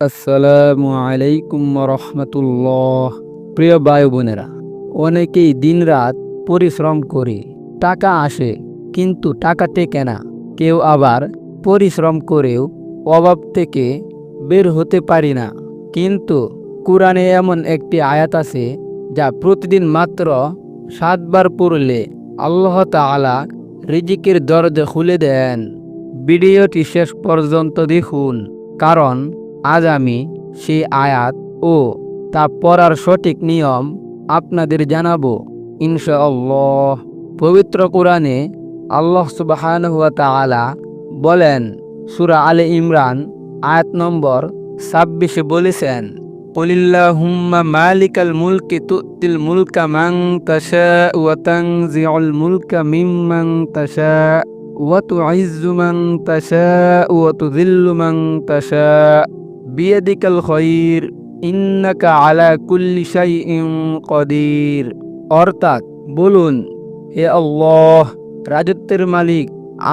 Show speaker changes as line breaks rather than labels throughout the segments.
আসসালামু আলাইকুম রহমতুল্লাহ। প্রিয় ভাই বোনেরা, অনেকেই দিনরাত পরিশ্রম করে টাকা আসে, কিন্তু টাকা টেকে না। কেউ আবার পরিশ্রম করেও অভাব থেকে বের হতে পারি না। কিন্তু কোরআনে এমন একটি আয়াত আছে যা প্রতিদিন মাত্র 7 বার পড়লে আল্লাহ তাআলা রিজিকের দরজা খুলে দেন। ভিডিওটি শেষ পর্যন্ত দেখুন, কারণ আজ আমি সেই আয়াত ও তা পড়ার সঠিক নিয়ম আপনাদের জানাবো ইনশাআল্লাহ। পবিত্র কোরআনে আল্লাহ সুবহানাহু ওয়া তাআলা বলেন, সূরা আলে ইমরান আয়াত নম্বর 26 বলেছেন, কুলিল্লাহুম্মা মালিকাল মুলকি তুতিল মুলকা মান তাশাউ ওয়া তানজিউল মুলকা মিম্মান তাশাউ ওয়া তুইজ্জু মান তাশাউ ওয়া তুযিল্লু মান তাশাউ বিয়াদিকাল খায়র ইন্নাকা আলা কুল্লি শাইইন কাদির। অর্থাৎ বলুন, হে আল্লাহ, রাজত্বের মালিক,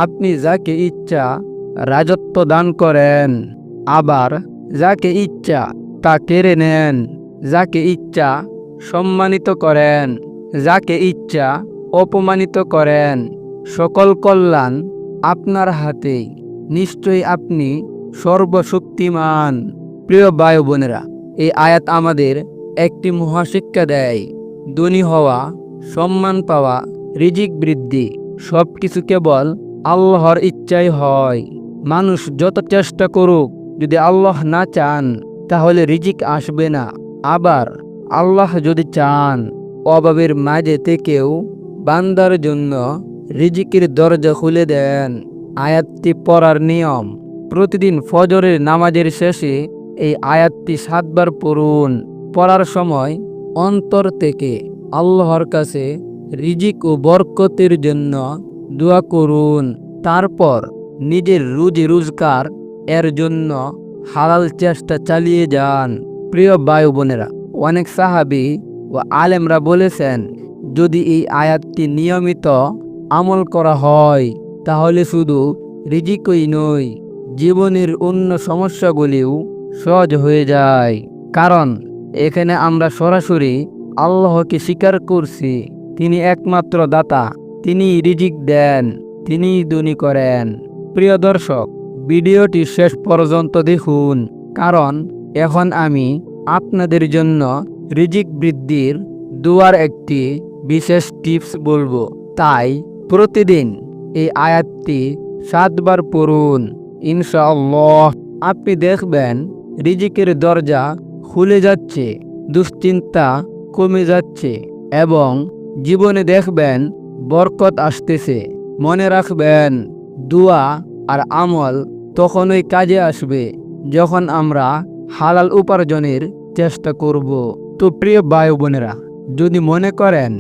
আপনি যাকে ইচ্ছা রাজত্ব দান করেন, আবার যাকে ইচ্ছা তা কেড়ে নেন, যাকে ইচ্ছা সম্মানিত করেন, যাকে ইচ্ছা অপমানিত করেন। সকল কল্যাণ আপনার হাতেই, নিশ্চয়ই আপনি সর্বশক্তিমান। প্রিয় ভাই বোনেরা, এই আয়াত আমাদের একটি মহাশিক্ষা দেয়। ধনী হওয়া, সম্মান পাওয়া, রিজিক বৃদ্ধি সবকিছু কেবল আল্লাহর ইচ্ছাই হয়। মানুষ যত চেষ্টা করুক, যদি আল্লাহ না চান তাহলে রিজিক আসবে না। আবার আল্লাহ যদি চান, অভাবের মাঝে থেকেও বান্দার জন্য রিজিকের দরজা খুলে দেন। আয়াতটি পড়ার নিয়ম: প্রতিদিন ফজরের নামাজের শেষে এই আয়াতটি 7 বার পড়ুন। পড়ার সময় অন্তর থেকে আল্লাহর কাছে রিজিক ও বরকতের জন্য দোয়া করুন। তারপর নিজের রুজি রোজগার এর জন্য হালাল চেষ্টা চালিয়ে যান। প্রিয় ভাই বোনেরা, অনেক সাহাবী ও আলেমরা বলেছেন, যদি এই আয়াতটি নিয়মিত আমল করা হয় তাহলে শুধু রিজিকই নয়, জীবনের অন্য সমস্যাগুলিও সহজ হয়ে যায়। কারণ এখানে আমরা সরাসরি আল্লাহকে স্বীকার করছি, তিনি একমাত্র দাতা, তিনি রিজিক দেন, তিনি ধনী করেন। প্রিয় দর্শক, ভিডিওটি শেষ পর্যন্ত দেখুন, কারণ এখন আমি আপনাদের জন্য রিজিক বৃদ্ধির দোয়ার একটি বিশেষ টিপস বলবো। তাই প্রতিদিন এই আয়াতটি 7 বার পড়ুন। ইনশাআল্লাহ আপনি দেখবেন রিজিকের দরজা খুলে যাচ্ছে, দুশ্চিন্তা কমে যাচ্ছে এবং জীবনে দেখবেন বরকত আসতেছে। মনে রাখবেন, দোয়া আর আমল তখনই কাজে আসবে যখন আমরা হালাল উপার্জনের চেষ্টা করব। তো প্রিয় ভাই বোনেরা, যদি মনে করেন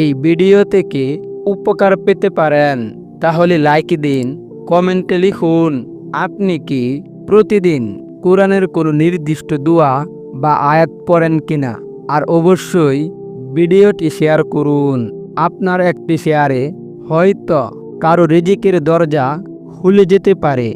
এই ভিডিও থেকে উপকার পেতে পারেন তাহলে লাইক দিন, কমেন্টে লিখুন আপনি কি প্রতিদিন কোরআনের কোনো নির্দিষ্ট দোয়া বা আয়াত পড়েন কিনা। আর অবশ্যই ভিডিওটি শেয়ার করুন। আপনার একটি শেয়ারে হয়তো কারো রিজিকের দরজা খুলে যেতে পারে।